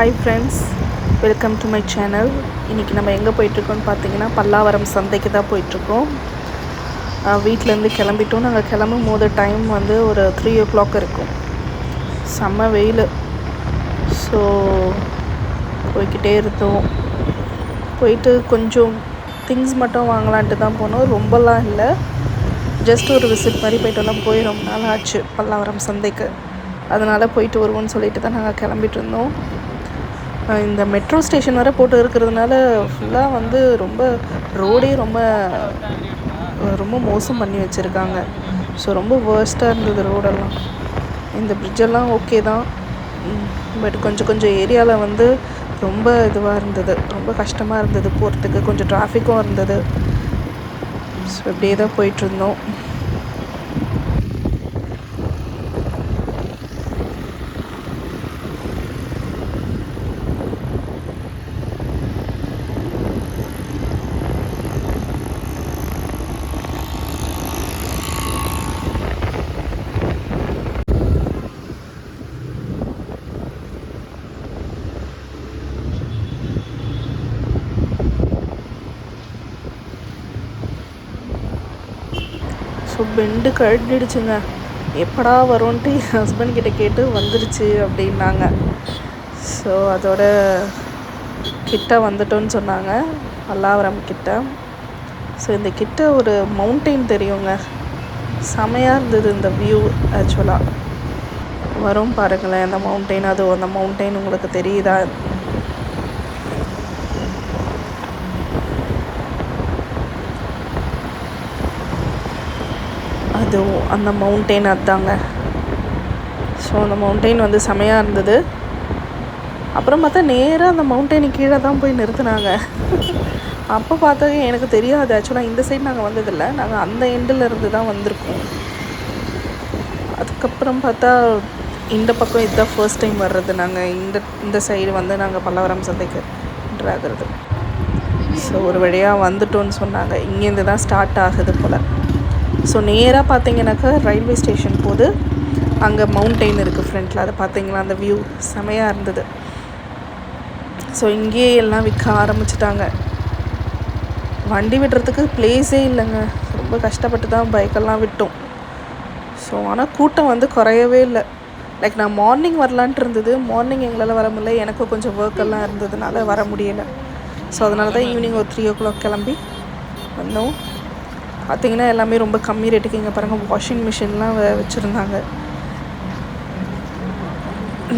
Hi friends, welcome to my channel. இன்றைக்கி நம்ம எங்கே போயிட்டுருக்கோன்னு பார்த்தீங்கன்னா பல்லாவரம் சந்தைக்கு தான் போயிட்டுருக்கோம். வீட்டிலேருந்து கிளம்பிட்டோம். நாங்கள் கிளம்பும் போது டைம் வந்து ஒரு 3 o'clock இருக்கும். செம்ம வெயில். ஸோ போய்கிட்டே இருந்தோம். போயிட்டு கொஞ்சம் திங்ஸ் மட்டும் வாங்கலான்ட்டு தான் போனோம். ரொம்பலாம் இல்லை, ஜஸ்ட் ஒரு விசிட் மாதிரி போய்ட்டு வந்தால் போய் ரொம்ப நாள் ஆச்சு பல்லாவரம் சந்தைக்கு. அதனால் போயிட்டு வருவோம்னு சொல்லிட்டு தான் நாங்கள் கிளம்பிட்டு இருந்தோம். இந்த மெட்ரோ ஸ்டேஷன் வரை போட்டு இருக்கிறதுனால ஃபுல்லாக வந்து ரொம்ப ரோடே ரொம்ப மோசம் பண்ணி வச்சுருக்காங்க. ஸோ ரொம்ப வேர்ஸ்ட்டாக இருந்தது ரோடெல்லாம். இந்த பிரிட்ஜெல்லாம் ஓகே தான், பட் கொஞ்சம் ஏரியாவில் வந்து ரொம்ப இதுவாக இருந்தது, ரொம்ப கஷ்டமாக இருந்தது போகிறதுக்கு. கொஞ்சம் டிராஃபிக்கும் இருந்தது. ஸோ இப்படியே தான் போயிட்டுருந்தோம். So bend கழட்டிடுச்சுங்க. எப்படா வரும்ன்ட்டு என் ஹஸ்பண்ட் கிட்ட கேட்டு வந்துடுச்சு அப்படின்னாங்க. ஸோ அதோட கிட்ட வந்துட்டோன்னு சொன்னாங்க, பல்லாவரம் கிட்ட. ஸோ இந்த கிட்ட ஒரு மவுண்டெயின் தெரியுங்க, செமையாக இருந்தது இந்த வியூ. ஆக்சுவலாக வரும் பாருங்களேன் அந்த மவுண்டெயின். அது அந்த மவுண்டெயின் உங்களுக்கு தெரியுதா? அது அந்த மவுண்டெயின் அதாங்க. ஸோ அந்த மவுண்டெயின் வந்து செமையாக இருந்தது. அப்புறம் பார்த்தா நேராக அந்த மவுண்டெயின் கீழே தான் போய் நிறுத்தினாங்க. அப்போ பார்த்தா எனக்கு தெரியாது, ஆக்சுவலாக இந்த சைடு நாங்கள் வந்ததில்லை, நாங்கள் அந்த எண்டில் இருந்து தான் வந்திருக்கோம். அதுக்கப்புறம் பார்த்தா இந்த பக்கம் இதுதான் ஃபர்ஸ்ட் டைம் வர்றது. நாங்கள் இந்த சைடு வந்து நாங்கள் பல்லாவரம் சந்தைக்கு என்ட்ராகிறது. ஸோ ஒரு வழியாக வந்துட்டோன்னு சொன்னாங்க. இங்கேருந்து தான் ஸ்டார்ட் ஆகுது போல். ஸோ நேராக பார்த்தீங்கன்னாக்கா ரயில்வே ஸ்டேஷன் போது அங்கே மவுண்டெயின் இருக்குது ஃப்ரண்ட்டில். அதை பார்த்தீங்களா? அந்த வியூ செமையாக இருந்தது. ஸோ இங்கேயே எல்லாம் விற்க ஆரம்பிச்சிட்டாங்க. வண்டி விடுறதுக்கு பிளேஸே இல்லைங்க. ரொம்ப கஷ்டப்பட்டு தான் பைக்கெல்லாம் விட்டோம். ஸோ ஆனால் கூட்டம் வந்து குறையவே இல்லை. லைக் நான் மார்னிங் வரலான்ட்டு இருந்தது, மார்னிங் எங்களால் வர முடியல. எனக்கு கொஞ்சம் ஒர்க்கெல்லாம் இருந்ததுனால வர முடியலை. ஸோ அதனால தான் ஈவினிங் ஒரு 3 o'clock கிளம்பி வந்தோம். பார்த்திங்கன்னா எல்லாமே ரொம்ப கம்மி ரேட்டுக்கு. இங்கே பாருங்கள், வாஷிங் மிஷின்லாம் வச்சுருந்தாங்க.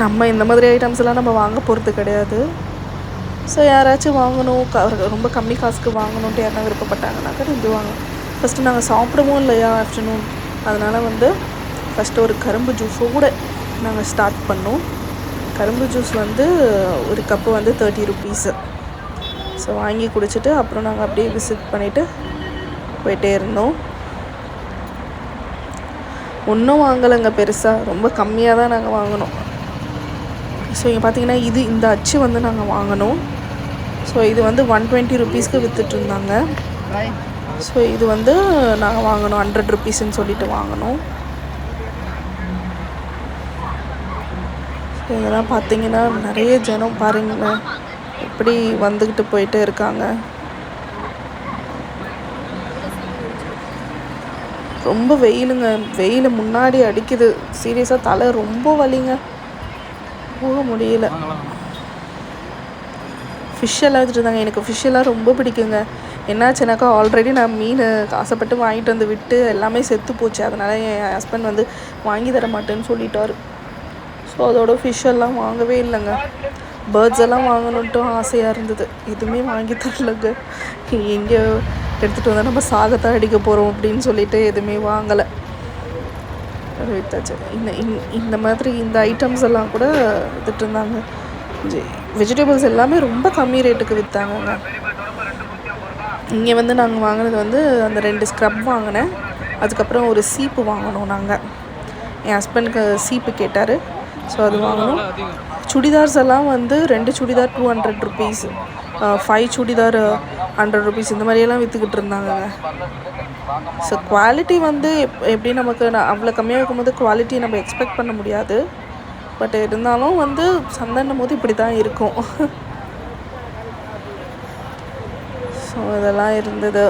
நம்ம இந்த மாதிரி ஐட்டம்ஸ்லாம் நம்ம வாங்க போகிறது கிடையாது. ஸோ யாராச்சும் வாங்கணும், ரொம்ப கம்மி காசுக்கு வாங்கணுன்ட்டு யாருன்னா விருப்பப்பட்டாங்கனாக்கா இது வாங்க. ஃபஸ்ட்டு நாங்கள் சாப்பிடுவோம் இல்லையா ஆஃப்டர்நூன், அதனால் வந்து ஃபஸ்ட்டு ஒரு கரும்பு ஜூஸோடு நாங்கள் ஸ்டார்ட் பண்ணோம். கரும்பு ஜூஸ் வந்து ஒரு கப்பு வந்து 30 rupees. ஸோ வாங்கி குடிச்சிட்டு அப்புறம் நாங்கள் அப்படியே விசிட் பண்ணிவிட்டு போயிட்டே இருந்தோம். ஒன்றும் வாங்கலைங்க பெருசாக, ரொம்ப கம்மியாக தான் நாங்கள் வாங்கினோம். ஸோ இங்கே பார்த்தீங்கன்னா இந்த அச்சு வந்து நாங்கள் வாங்கினோம். ஸோ இது வந்து 120 rupeesக்கு விற்றுட்ருந்தாங்க. ஸோ இது வந்து நாங்கள் வாங்கினோம் 100 rupeesன்னு சொல்லிட்டு வாங்கினோம். ஸோ இதெல்லாம் பார்த்தீங்கன்னா நிறைய ஜனம் பாருங்களேன் எப்படி வந்துக்கிட்டு போயிட்டே இருக்காங்க. ரொம்ப வெயிலுங்க, வெயில் முன்னாடி அடிக்குது. சீரியஸாக தலை ரொம்ப வலிங்க, போக முடியல. ஃபிஷ்ஷெல்லாம் வச்சுருந்தாங்க. எனக்கு ஃபிஷ்ஷெல்லாம் ரொம்ப பிடிக்குங்க. என்னாச்சுனாக்கா ஆல்ரெடி நான் மீன் ஆசைப்பட்டு வாங்கிட்டு வந்து விட்டு எல்லாமே செத்து போச்சு. அதனால் என் ஹஸ்பண்ட் வந்து வாங்கி தர மாட்டேன்னு சொல்லிட்டார். ஸோ அதோட ஃபிஷ்ஷெல்லாம் வாங்கவே இல்லைங்க. பேர்ட்ஸ் எல்லாம் வாங்கணுன்ட்டும் ஆசையாக இருந்தது, எதுவுமே வாங்கி தரலங்க. எங்கே எடுத்துகிட்டு வந்தால் நம்ம சாகத்தான் அடிக்க போகிறோம் அப்படின்னு சொல்லிட்டு எதுவுமே வாங்கலை, வித்தாச்சு. இந்த மாதிரி இந்த ஐட்டம்ஸ் எல்லாம் கூட வித்துட்டு இருந்தாங்க. வெஜிடபிள்ஸ் எல்லாமே ரொம்ப கம்மி ரேட்டுக்கு விற்றாங்கங்க. இங்கே வந்து நாங்கள் வாங்கினது வந்து அந்த 2 ஸ்க்ரப் வாங்கினேன். அதுக்கப்புறம் ஒரு சீப்பு வாங்கினோம் நாங்கள். என் ஹஸ்பண்டுக்கு சீப்பு கேட்டார், ஸோ அது வாங்கினோம். சுடிதார்ஸ் எல்லாம் வந்து 2 சுடிதார் 200 rupees, 5 சுடிதார் 100 rupees, இந்த மாதிரியெல்லாம் விற்றுக்கிட்டு இருந்தாங்க. ஸோ குவாலிட்டி வந்து எப்படி நமக்கு அவ்வளோ கம்மியாக இருக்கும்போது குவாலிட்டி நம்ம எக்ஸ்பெக்ட் பண்ண முடியாது. பட் இருந்தாலும் வந்து சந்தைன்னும் போது இப்படி தான் இருக்கும். ஸோ இதெல்லாம் இருந்தது.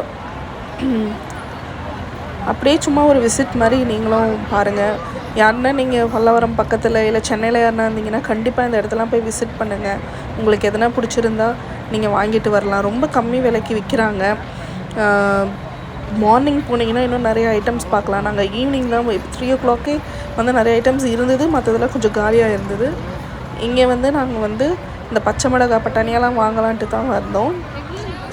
அப்படியே சும்மா ஒரு விசிட் மாதிரி நீங்களும் பாருங்கள். யாருன்னா நீங்கள் பல்லவரம் பக்கத்தில் இல்லை சென்னையில் யாருன்னா இருந்தீங்கன்னா கண்டிப்பாக இந்த இடத்துலாம் போய் விசிட் பண்ணுங்கள். உங்களுக்கு எதனா பிடிச்சிருந்தா நீங்கள் வாங்கிட்டு வரலாம். ரொம்ப கம்மி விலைக்கு விற்கிறாங்க. மார்னிங் போனீங்கன்னா இன்னும் நிறைய ஐட்டம்ஸ் பார்க்கலாம். நாங்கள் ஈவினிங் தான் 3 o'clock வந்து நிறைய ஐட்டம்ஸ் இருந்தது, மற்றதெல்லாம் கொஞ்சம் காலியாக இருந்தது. இங்கே வந்து நாங்கள் வந்து இந்த பச்சை மிளகாய் பட்டாணியெல்லாம் வாங்கலான்ட்டு தான் வந்தோம்.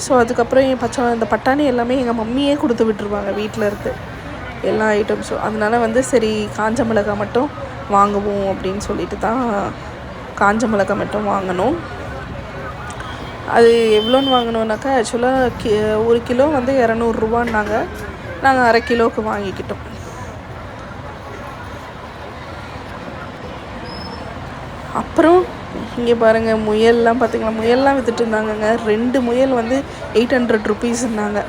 ஸோ அதுக்கப்புறம் இந்த பட்டாணி எல்லாமே எங்கள் மம்மியே கொடுத்து விட்டுருவாங்க வீட்டில் இருந்து எல்லா ஐட்டம்ஸும். அதனால வந்து சரி காஞ்ச மிளகாய் மட்டும் வாங்குவோம் அப்படின்னு சொல்லிட்டு தான் காஞ்ச மிளகாய் மட்டும் வாங்கினோம். அது எவ்வளோன்னு வாங்கினோன்னாக்கா ஆக்சுவலாக 1 கிலோ வந்து 200 ரூபான்னாங்க. நாங்கள் அரை கிலோவுக்கு வாங்கிக்கிட்டோம். அப்புறம் இங்கே பாருங்கள் முயல்லாம் பார்த்தீங்களா, முயல்லாம் விற்றுட்டு இருந்தாங்கங்க. 2 முயல் வந்து 800 rupeesன்னாங்க.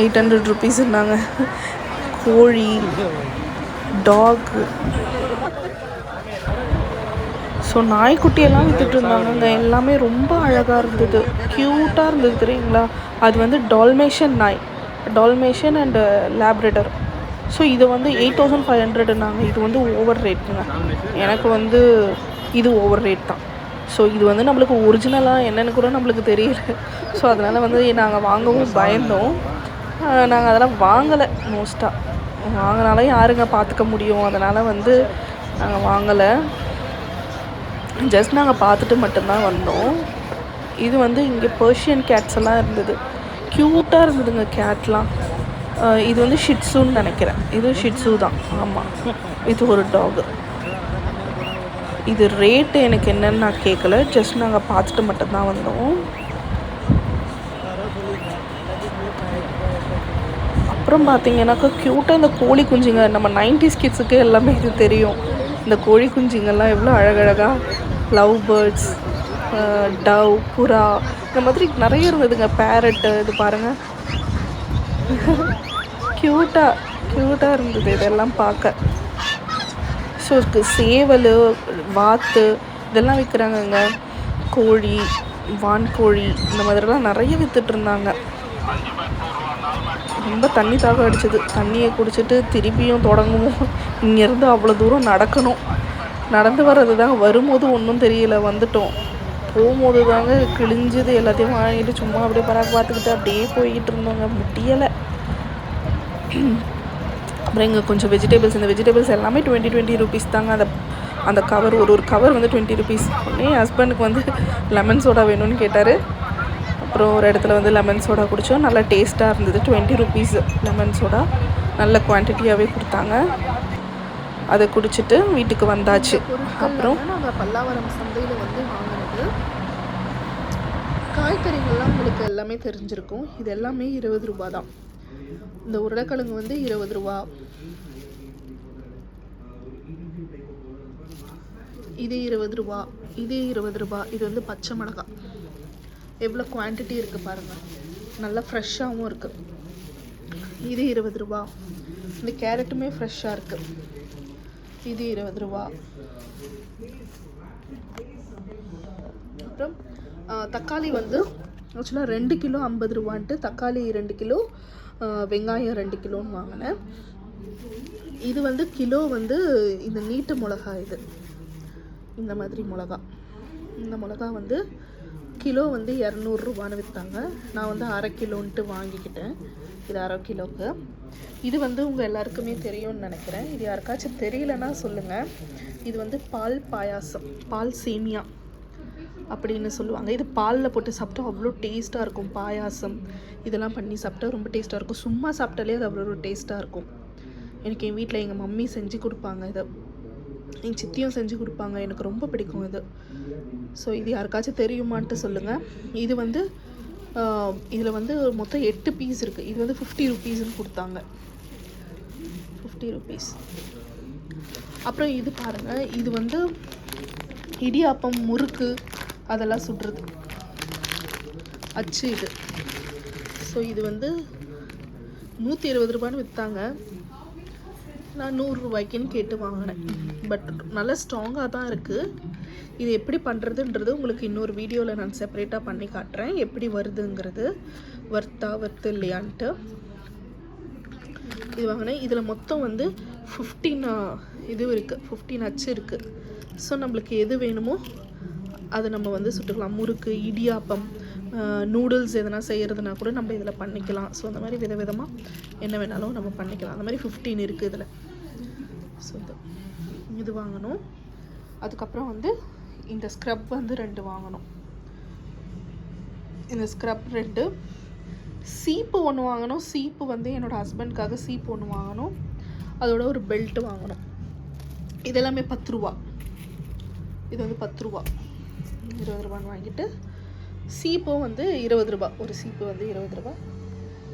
800 rupeesன்னாங்க. கோழி, டாக், ஸோ நாய்க்குட்டியெல்லாம் விற்றுட்டு இருந்தாங்கங்க. எல்லாமே ரொம்ப அழகாக இருந்தது, க்யூட்டாக இருந்தது தெரியுங்களா. அது வந்து டால்மேஷன் அண்ட் லேப்ரடர். ஸோ இது வந்து 8500ன்னாங்க. இது வந்து ஓவர் ரேட்டுங்க. எனக்கு வந்து இது ஓவர் ரேட் தான். ஸோ இது வந்து நம்மளுக்கு ஒரிஜினலாக என்னென்னு கூட நம்மளுக்கு தெரியல. ஸோ அதனால் வந்து நாங்கள் வாங்கவும் பயந்தோம். நாங்கள் அதெல்லாம் வாங்கலை. மோஸ்ட்டாக வாங்கினாலும் யாருங்க பார்த்துக்க முடியும். அதனால் வந்து நாங்கள் வாங்கலை. ஜஸ்ட் நாங்கள் பார்த்துட்டு மட்டும்தான் வந்தோம். இது வந்து இங்கே பர்ஷியன் கேட்ஸ் எல்லாம் இருந்தது, க்யூட்டாக இருந்ததுங்க கேட்லாம். இது வந்து ஷிட்ஸுன்னு நினைக்கிறேன். இது ஷிட்ஸு தான், ஆமாம். இது ஒரு டாகு. இது ரேட்டு எனக்கு என்னன்னு நான் கேட்கல, ஜஸ்ட் நாங்கள் பார்த்துட்டு மட்டும்தான் வந்தோம். அப்புறம் பார்த்தீங்கன்னாக்கா க்யூட்டாக இந்த கோழி குஞ்சுங்க. நம்ம 90s கிட்ஸுக்கு எல்லாமே இது தெரியும். இந்த கோழி குஞ்சுங்கள்லாம் எவ்வளோ அழகழகாக லவ் பேர்ட்ஸ், டவ், புறா, இந்த மாதிரி நிறைய இருந்ததுங்க. பேரட்டு, இது பாருங்கள், க்யூட்டாக இருந்தது இதெல்லாம் பார்க்க. ஸோ சேவல், வாத்து இதெல்லாம் விற்கிறாங்கங்க. கோழி, வான்கோழி இந்த மாதிரிலாம் நிறைய விற்றுட்ருந்தாங்க. ரொம்ப தண்ணி தாக அடிச்சது. தண்ணியை குடிச்சிட்டு திருப்பியும் தொடங்குவோம். இங்கேருந்து அவ்வளோ தூரம் நடக்கணும். நடந்து வர்றது தாங்க. வரும்போது ஒன்றும் தெரியல, வந்துட்டோம். போகும்போது தாங்க கிழிஞ்சது. எல்லாத்தையும் வாங்கிட்டு சும்மா அப்படியே பார்த்துக்கிட்டு அப்படியே போய்கிட்டு இருந்தோங்க, முடியலை. அப்புறம் இங்கே கொஞ்சம் வெஜிடபிள்ஸ், இந்த வெஜிடபிள்ஸ் எல்லாமே 20 rupees தாங்க. அந்த கவர், ஒரு கவர் வந்து 20 rupees. உடனே ஹஸ்பண்டுக்கு வந்து லெமன் சோடா வேணும்னு கேட்டார். அப்புறம் ஒரு இடத்துல வந்து லெமன் சோடா குடித்தோம். நல்லா டேஸ்ட்டாக இருந்தது. 20 rupees லெமன் சோடா, நல்ல குவான்டிட்டியாகவே கொடுத்தாங்க. அதை குடிச்சிட்டு வீட்டுக்கு வந்தாச்சு. அப்புறம் நாங்கள் பல்லாவரம் சந்தையில் வந்து வாங்கினது காய்கறிகள்லாம் உங்களுக்கு எல்லாமே தெரிஞ்சிருக்கும். இது எல்லாமே 20 ரூபா தான். இந்த உருளைக்கிழங்கு வந்து 20 ரூபா, இது 20 ரூபா, இது 20 ரூபா. இது வந்து பச்சை மிளகாய், எவ்வளோ குவான்டிட்டி இருக்குது பாருங்கள், நல்லா ஃப்ரெஷ்ஷாகவும் இருக்குது. இது 20 ரூபா. இந்த கேரட்டுமே ஃப்ரெஷ்ஷாக இருக்குது, இது 20 ரூபா. அப்புறம் தக்காளி வந்து ஆக்சுவலாக 2 கிலோ 50 ரூபான்ட்டு தக்காளி 2 கிலோ, வெங்காயம் 2 கிலோன்னு வாங்கினேன். இது வந்து கிலோ வந்து இந்த நீட்டு மிளகா, இது இந்த மாதிரி மிளகா, இந்த மிளகா வந்து கிலோ வந்து 200 ரூபான்னு விற்றாங்க. நான் வந்து அரை கிலோன்ட்டு வாங்கிக்கிட்டேன். இது அரை கிலோவுக்கு. இது வந்து உங்கள் எல்லாருக்குமே தெரியும்னு நினைக்கிறேன். இது யாருக்காச்சும் தெரியலன்னா சொல்லுங்கள். இது வந்து பால் பாயாசம், பால் சேமியா அப்படின்னு சொல்லுவாங்க. இது பாலில் போட்டு சாப்பிட்டா அவ்வளோ டேஸ்ட்டாக இருக்கும். பாயாசம் இதெல்லாம் பண்ணி சாப்பிட்டா ரொம்ப டேஸ்ட்டாக இருக்கும். சும்மா சாப்பிட்டாலே அது அவ்வளோ டேஸ்ட்டாக இருக்கும். எனக்கு என் வீட்டில் எங்கள் மம்மி செஞ்சு கொடுப்பாங்க, இதை எங்கள் சித்தியும் செஞ்சு கொடுப்பாங்க. எனக்கு ரொம்ப பிடிக்கும் இது. ஸோ இது யாருக்காச்சும் தெரியுமான்ட்டு சொல்லுங்கள். இது வந்து இதில் வந்து மொத்தம் 8 பீஸ் இருக்குது. இது வந்து 50 rupeesன்னு கொடுத்தாங்க, 50 rupees. அப்புறம் இது பாருங்கள், இது வந்து இடியாப்பம், முறுக்கு அதெல்லாம் சுடுறது அச்சு இது. ஸோ இது வந்து 120 ரூபான்னு விற்றாங்க. நான் 100 ரூபாய்க்குன்னு கேட்டு வாங்கினேன். பட் நல்லா ஸ்ட்ராங்காக தான் இருக்குது. இது எப்படி பண்ணுறதுன்றது உங்களுக்கு இன்னொரு வீடியோவில் நான் செப்பரேட்டாக பண்ணி காட்டுறேன், எப்படி வருதுங்கிறது, வருத்து இல்லையான்ட்டு. இது வாங்கினேன். இதில் மொத்தம் வந்து 15 இது இருக்குது, 15 அச்சு இருக்குது. ஸோ நம்மளுக்கு எது வேணுமோ அதை நம்ம வந்து சுட்டுக்கலாம். முறுக்கு, இடியாப்பம், நூடுல்ஸ் எதனா செய்கிறதுனா கூட நம்ம இதில் பண்ணிக்கலாம். ஸோ அந்த மாதிரி விதவிதமாக என்ன வேணாலும் நம்ம பண்ணிக்கலாம். அந்த மாதிரி 15 இருக்குது இதில். ஸோ இது வாங்கணும். அதுக்கப்புறம் வந்து இந்த ஸ்க்ரப் வந்து 2 வாங்கணும். இந்த ஸ்க்ரப் 2, சீப்பு 1 வாங்கணும். சீப்பு வந்து என்னோடய ஹஸ்பண்ட்காக சீப்பு 1 வாங்கணும். அதோட ஒரு பெல்ட் வாங்கணும். இதெல்லாமே 10 ரூபா. இது வந்து 10 ரூபா, 20 ரூபான்னு வாங்கிட்டு, சீப்பும் வந்து 20 ரூபா. ஒரு சீப்பு வந்து 20 ரூபா.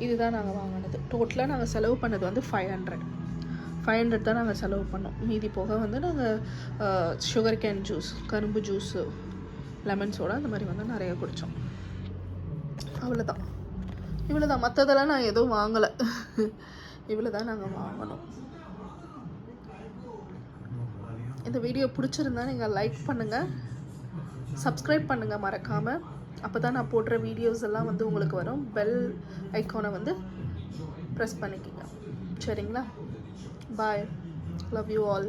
இதுதான் நாங்கள் வாங்கினது. டோட்டலாக நாங்கள் செலவு பண்ணது வந்து 500 தான் நாங்கள் செலவு பண்ணோம். மீதி போக வந்து நாங்கள் சுகர் கேன் ஜூஸ், கரும்பு ஜூஸு, லெமன் சோடா அந்த மாதிரி வந்து நிறைய குடித்தோம். அவ்வளோதான், இவ்வளோதான். மற்றதெல்லாம் நான் எதுவும் வாங்கலை. இவ்வளோ தான் நாங்கள் வாங்கினோம். இந்த வீடியோ பிடிச்சிருந்தா நீங்கள் லைக் பண்ணுங்கள், சப்ஸ்கிரைப் பண்ணுங்கள் மறக்காமல். அப்போ தான் நான் போடுற வீடியோஸ் எல்லாம் வந்து உங்களுக்கு வரும். பெல் ஐக்கானை வந்து ப்ரெஸ் பண்ணிக்கிங்க. சரிங்களா? பாய். Love you all.